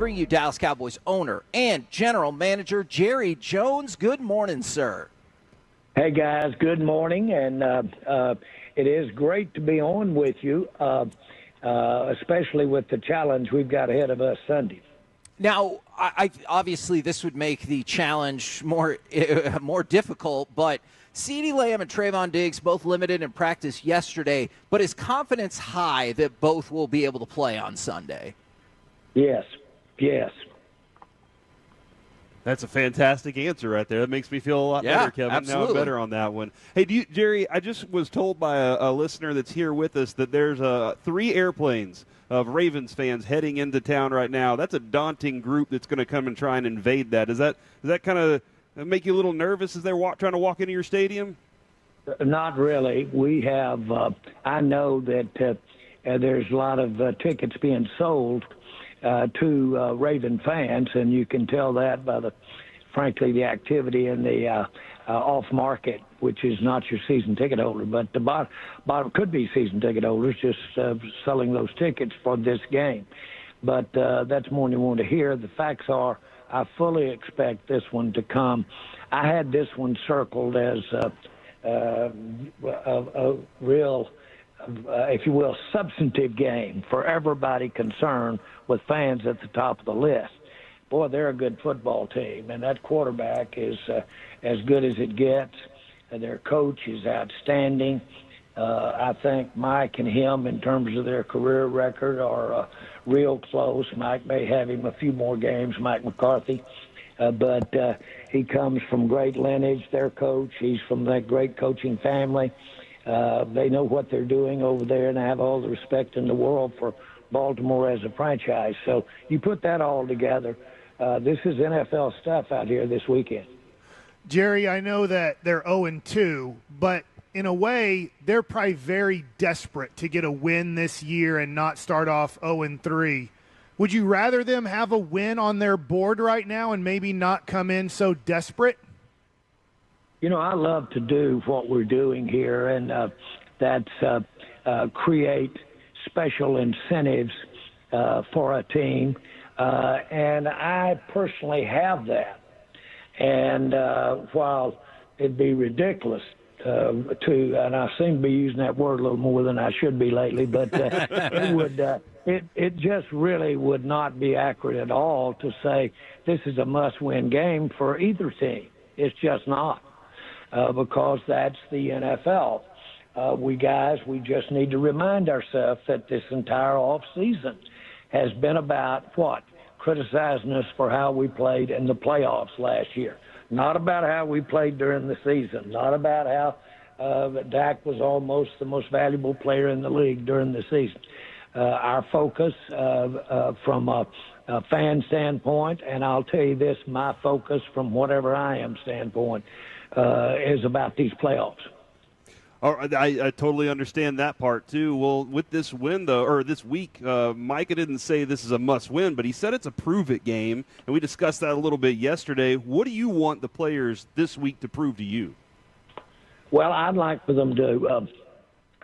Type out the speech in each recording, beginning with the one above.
bring you Dallas Cowboys owner and general manager Jerry Jones. Good morning, sir. Hey, guys. Good morning, and it is great to be on with you, especially with the challenge we've got ahead of us Sunday. Now, I obviously this would make the challenge more difficult, but CeeDee Lamb and Trayvon Diggs both limited in practice yesterday, but is confidence high that both will be able to play on Sunday? Yes. That's a fantastic answer right there. That makes me feel a lot better, Kevin. Absolutely. Now I'm better on that one. Hey, Jerry, I just was told by a listener that's here with us that there's 3 airplanes of Ravens fans heading into town right now. That's a daunting group that's going to come and try and invade that. Does that kind of make you a little nervous as they're trying to walk into your stadium? Not really. We have, I know that there's a lot of tickets being sold to Raven fans, and you can tell that by frankly, the activity in the off-market, which is not your season ticket holder, but the bottom could be season ticket holders just selling those tickets for this game. But that's more than you want to hear. The facts are I fully expect this one to come. I had this one circled as a real, if you will, substantive game for everybody concerned with fans at the top of the list. Boy, they're a good football team, and that quarterback is as good as it gets. Their coach is outstanding. I think Mike and him, in terms of their career record, are real close. Mike may have him a few more games, Mike McCarthy, but he comes from great lineage, their coach. He's from that great coaching family. They know what they're doing over there, and I have all the respect in the world for Baltimore as a franchise. So you put that all together. This is NFL stuff out here this weekend. Jerry, I know that they're 0-2, but in a way, they're probably very desperate to get a win this year and not start off 0-3. Would you rather them have a win on their board right now and maybe not come in so desperate? You know, I love to do what we're doing here, and that's create special incentives for a team. And I personally have that. And while it'd be ridiculous and I seem to be using that word a little more than I should be lately, but it just really would not be accurate at all to say this is a must-win game for either team. It's just not, because that's the NFL. We just need to remind ourselves that this entire offseason has been about what? Criticizing us for how we played in the playoffs last year. Not about how we played during the season. Not about how Dak was almost the most valuable player in the league during the season. Our focus from a fan standpoint, and I'll tell you this, my focus from whatever I am standpoint is about these playoffs. I totally understand that part, too. Well, with this win, though, or this week, Micah didn't say this is a must-win, but he said it's a prove-it game, and we discussed that a little bit yesterday. What do you want the players this week to prove to you? Well, I'd like for them to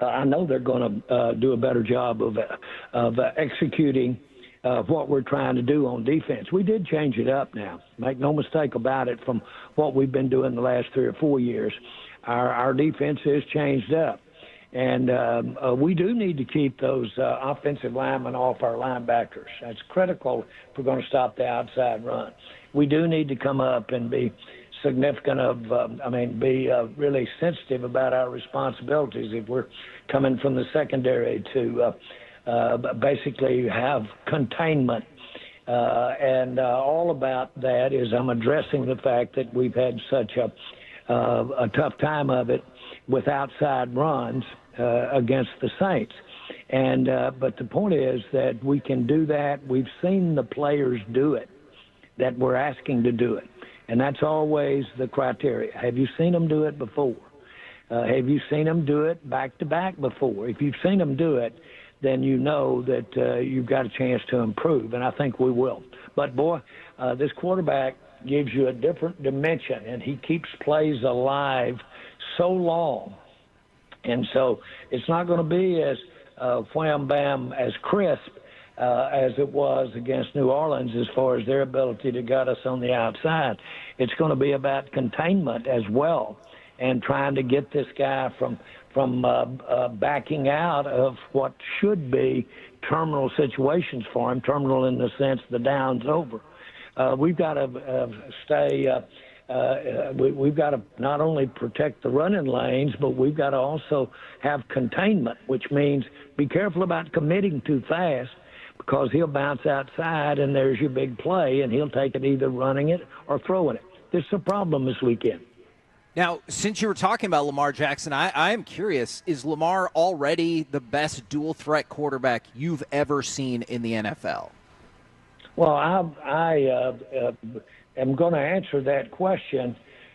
I know they're going to do a better job of executing what we're trying to do on defense. We did change it up now. Make no mistake about it, from what we've been doing the last 3 or 4 years. Our defense is changed up. And we do need to keep those offensive linemen off our linebackers. That's critical if we're going to stop the outside run. We do need to come up and be significant be really sensitive about our responsibilities if we're coming from the secondary to basically have containment. And all about that is I'm addressing the fact that we've had such a tough time of it with outside runs against the Saints. And but the point is that we can do that. We've seen the players do it that we're asking to do it. And that's always the criteria. Have you seen them do it before? Have you seen them do it back-to-back before? If you've seen them do it, then you know that you've got a chance to improve, and I think we will. But, boy, this quarterback gives you a different dimension, and he keeps plays alive so long. And so it's not going to be as wham-bam, as crisp as it was against New Orleans as far as their ability to gut us on the outside. It's going to be about containment as well and trying to get this guy from backing out of what should be terminal situations for him, terminal in the sense the down's over. We've got to stay we've got to not only protect the running lanes, but we've got to also have containment, which means be careful about committing too fast because he'll bounce outside and there's your big play, and he'll take it either running it or throwing it. This is a problem this weekend. Now, since you were talking about Lamar Jackson, I am curious, is Lamar already the best dual-threat quarterback you've ever seen in the NFL? Well, I am going to answer that question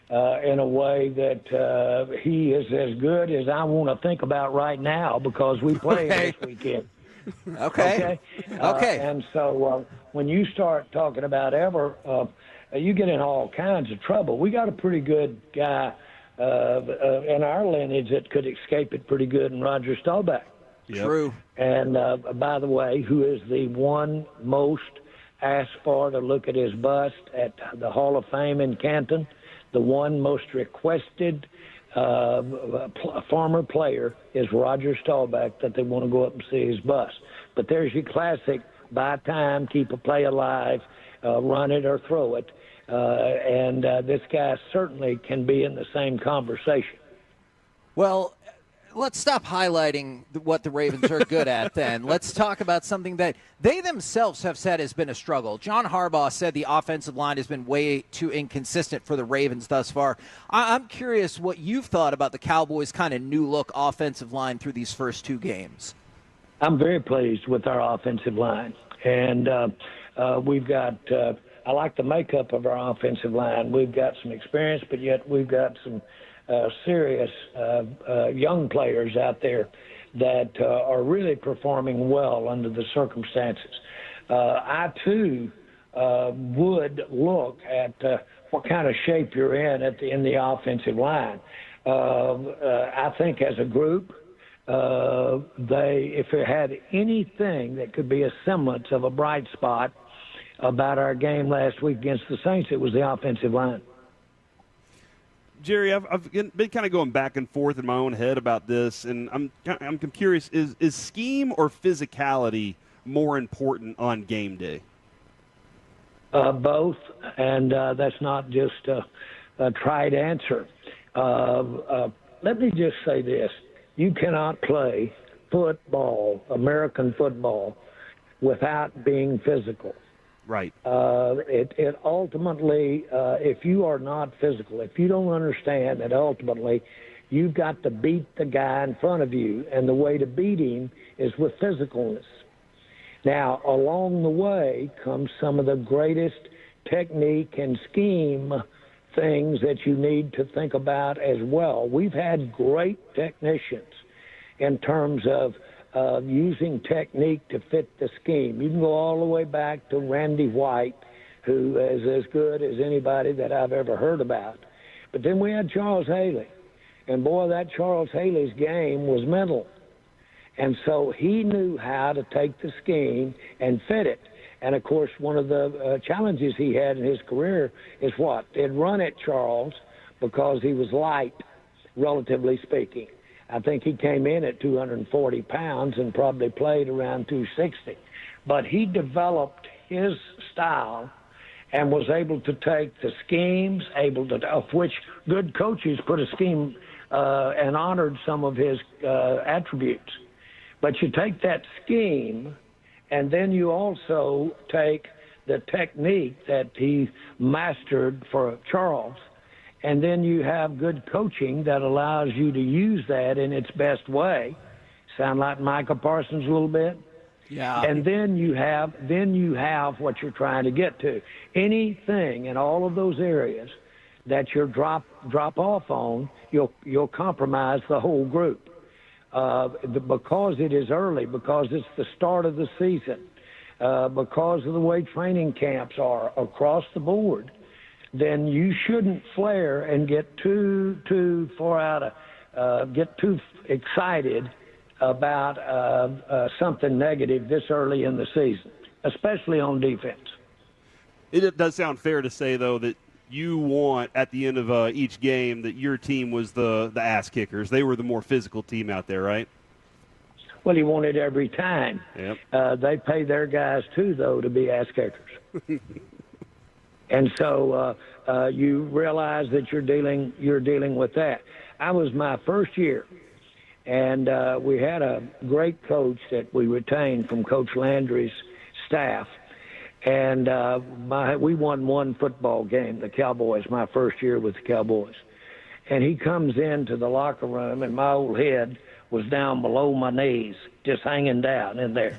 in a way that he is as good as I want to think about right now because we play this weekend. Okay. And so when you start talking about you get in all kinds of trouble. We got a pretty good guy in our lineage that could escape it pretty good in Roger Staubach. Yep. True. And by the way, who is the one most asked for to look at his bust at the Hall of Fame in Canton, the one most requested former player is Roger Staubach that they want to go up and see his bust. But there's your classic, buy time, keep a play alive, run it or throw it. And this guy certainly can be in the same conversation. Well, let's stop highlighting what the Ravens are good at then. Let's talk about something that they themselves have said has been a struggle. John Harbaugh said the offensive line has been way too inconsistent for the Ravens thus far. I'm curious what you've thought about the Cowboys' kind of new-look offensive line through these first two games. I'm very pleased with our offensive line. And we've got I like the makeup of our offensive line. We've got some experience, but yet we've got some serious young players out there that are really performing well under the circumstances. I, too, would look at what kind of shape you're in the offensive line. I think as a group, if it had anything that could be a semblance of a bright spot about our game last week against the Saints, it was the offensive line. Jerry, I've been kind of going back and forth in my own head about this, and I'm curious, is scheme or physicality more important on game day? Both, and that's not just a tried answer. Let me just say this. You cannot play football, American football, without being physical. Right. It ultimately, if you are not physical, if you don't understand that ultimately you've got to beat the guy in front of you, and the way to beat him is with physicalness. Now, along the way comes some of the greatest technique and scheme things that you need to think about as well. We've had great technicians in terms of using technique to fit the scheme. You can go all the way back to Randy White, who is as good as anybody that I've ever heard about. But then we had Charles Haley. And, boy, that Charles Haley's game was mental. And so he knew how to take the scheme and fit it. And, of course, one of the challenges he had in his career is what? They'd run at Charles because he was light, relatively speaking. I think he came in at 240 pounds and probably played around 260. But he developed his style and was able to take the schemes, of which good coaches put a scheme and honored some of his attributes. But you take that scheme, and then you also take the technique that he mastered for Charles, and then you have good coaching that allows you to use that in its best way. Sound like Micah Parsons a little bit? Yeah. And then you have what you're trying to get to. Anything in all of those areas that you drop off on, you'll compromise the whole group. Because it is early, because it's the start of the season, because of the way training camps are across the board, then you shouldn't flare and get too far get too excited about something negative this early in the season, especially on defense. It does sound fair to say, though, that you want at the end of each game that your team was the ass kickers. They were the more physical team out there, right? Well, you want it every time. Yep. They pay their guys, too, though, to be ass kickers. And so you realize that you're dealing with that. I was my first year, and we had a great coach that we retained from Coach Landry's staff. And we won one football game, the Cowboys, my first year with the Cowboys. And he comes into the locker room, and my old head was down below my knees, just hanging down in there,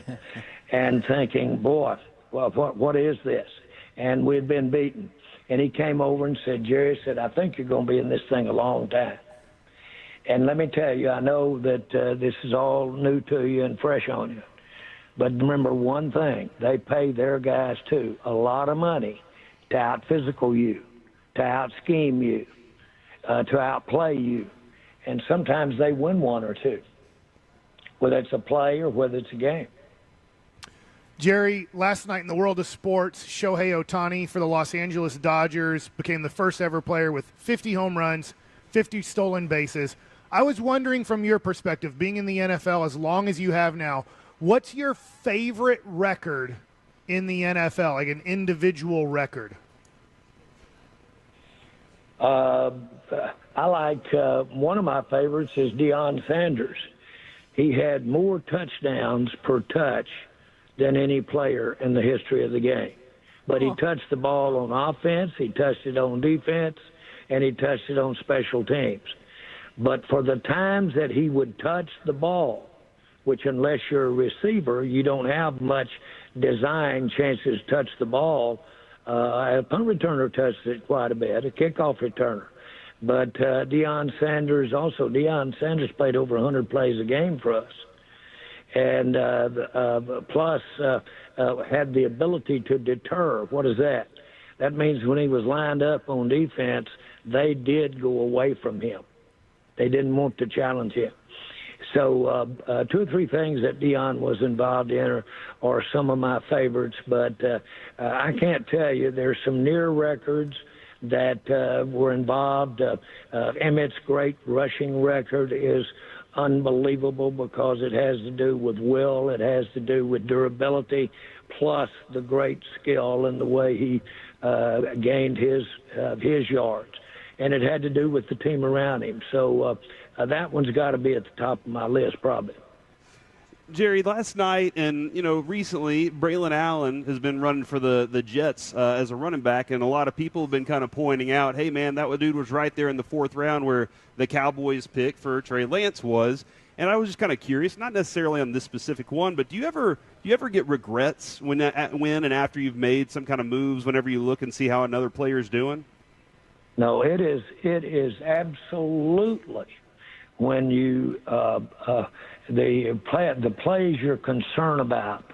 and thinking, boy, well, what is this? And we'd been beaten. And he came over and said, Jerry, I think you're going to be in this thing a long time. And let me tell you, I know that this is all new to you and fresh on you. But remember one thing, they pay their guys, too, a lot of money to out-physical you, to out-scheme you, to outplay you. And sometimes they win one or two, whether it's a play or whether it's a game. Jerry, last night in the world of sports, Shohei Ohtani for the Los Angeles Dodgers became the first ever player with 50 home runs, 50 stolen bases. I was wondering from your perspective, being in the NFL as long as you have now, what's your favorite record in the NFL, like an individual record? I like one of my favorites is Deion Sanders. He had more touchdowns per touch than any player in the history of the game. But he touched the ball on offense, he touched it on defense, and he touched it on special teams. But for the times that he would touch the ball, which unless you're a receiver, you don't have much design chances to touch the ball. A punt returner touched it quite a bit, a kickoff returner. But Deion Sanders played over 100 plays a game for us. And plus had the ability to deter. What is that? That means when he was lined up on defense, they did go away from him. They didn't want to challenge him. So two or three things that Deion was involved in are some of my favorites, but I can't tell you. There's some near records that were involved. Emmett's great rushing record is unbelievable because it has to do with will, it has to do with durability, plus the great skill and the way he gained his yards. And it had to do with the team around him. So that one's got to be at the top of my list probably. Jerry, last night and, recently, Braylon Allen has been running for the Jets as a running back, and a lot of people have been kind of pointing out, hey, man, that dude was right there in the fourth round where the Cowboys pick for Trey Lance was. And I was just kind of curious, not necessarily on this specific one, but do you ever get regrets when and after you've made some kind of moves whenever you look and see how another player's doing? No, it is absolutely when you the plays you're concerned about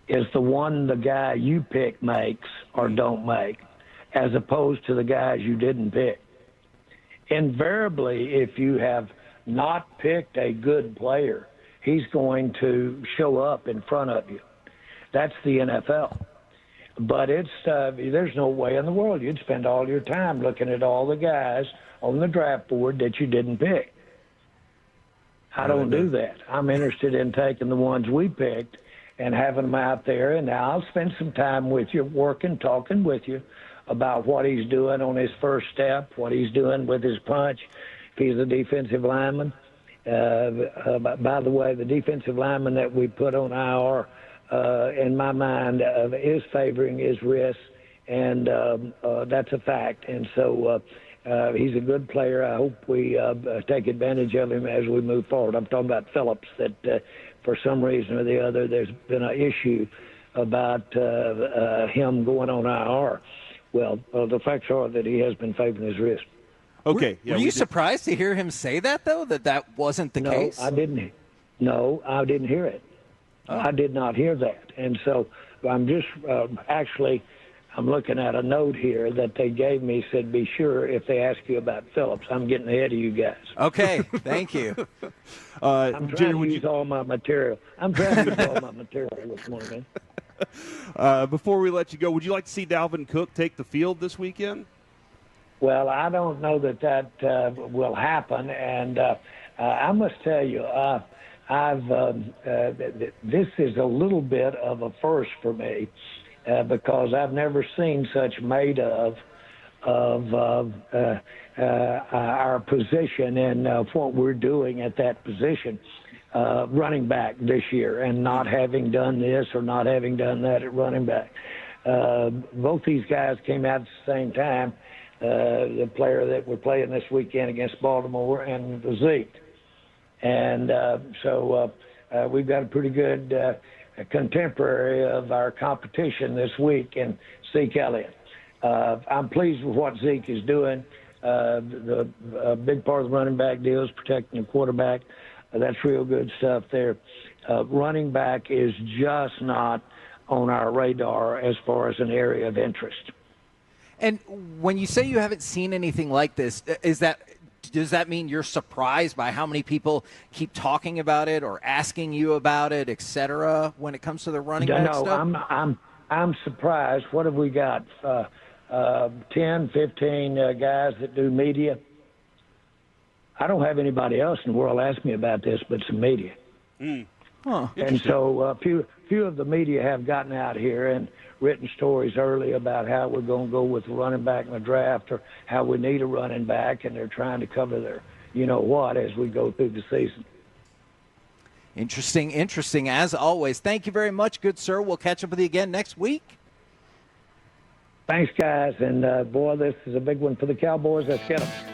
is the one the guy you pick makes or don't make, as opposed to the guys you didn't pick. Invariably, if you have not picked a good player, he's going to show up in front of you. That's the NFL. But there's no way in the world you'd spend all your time looking at all the guys on the draft board that you didn't pick. I don't do that. I'm interested in taking the ones we picked and having them out there. And now I'll spend some time with you, talking with you about what he's doing on his first step, what he's doing with his punch. If he's a defensive lineman. By the way, the defensive lineman that we put on IR, in my mind, is favoring his wrist, and that's a fact. And so he's a good player. I hope we take advantage of him as we move forward. I'm talking about Phillips, that for some reason or the other there's been an issue about him going on IR. Well, the facts are that he has been favoring his wrist. Okay. Were you surprised to hear him say that, though, that wasn't the case? No, I didn't hear it. Oh. I did not hear that. And so I'm just I'm looking at a note here that they gave me, said, be sure if they ask you about Phillips. I'm getting ahead of you guys. Okay, thank you. I'm trying Jerry, to use all my material. This morning. Before we let you go, would you like to see Dalvin Cook take the field this weekend? Well, I don't know that will happen, and I must tell you, this is a little bit of a first for me because I've never seen such made of our position and what we're doing at that position, running back this year, and not having done this or not having done that at running back. Both these guys came out at the same time. The player that we're playing this weekend against Baltimore and Zeke. And so we've got a pretty good contemporary of our competition this week in Zeke Elliott. I'm pleased with what Zeke is doing. The big part of the running back deal is protecting the quarterback. That's real good stuff there. Running back is just not on our radar as far as an area of interest. And when you say you haven't seen anything like this, does that mean you're surprised by how many people keep talking about it or asking you about it, et cetera, when it comes to the running back stuff? No, I'm surprised. What have we got? 10, 15 guys that do media. I don't have anybody else in the world ask me about this but some media. Huh. And so few of the media have gotten out here and written stories early about how we're going to go with a running back in the draft or how we need a running back, and they're trying to cover their you-know-what as we go through the season. Interesting, as always. Thank you very much, good sir. We'll catch up with you again next week. Thanks, guys. And, boy, this is a big one for the Cowboys. Let's get them.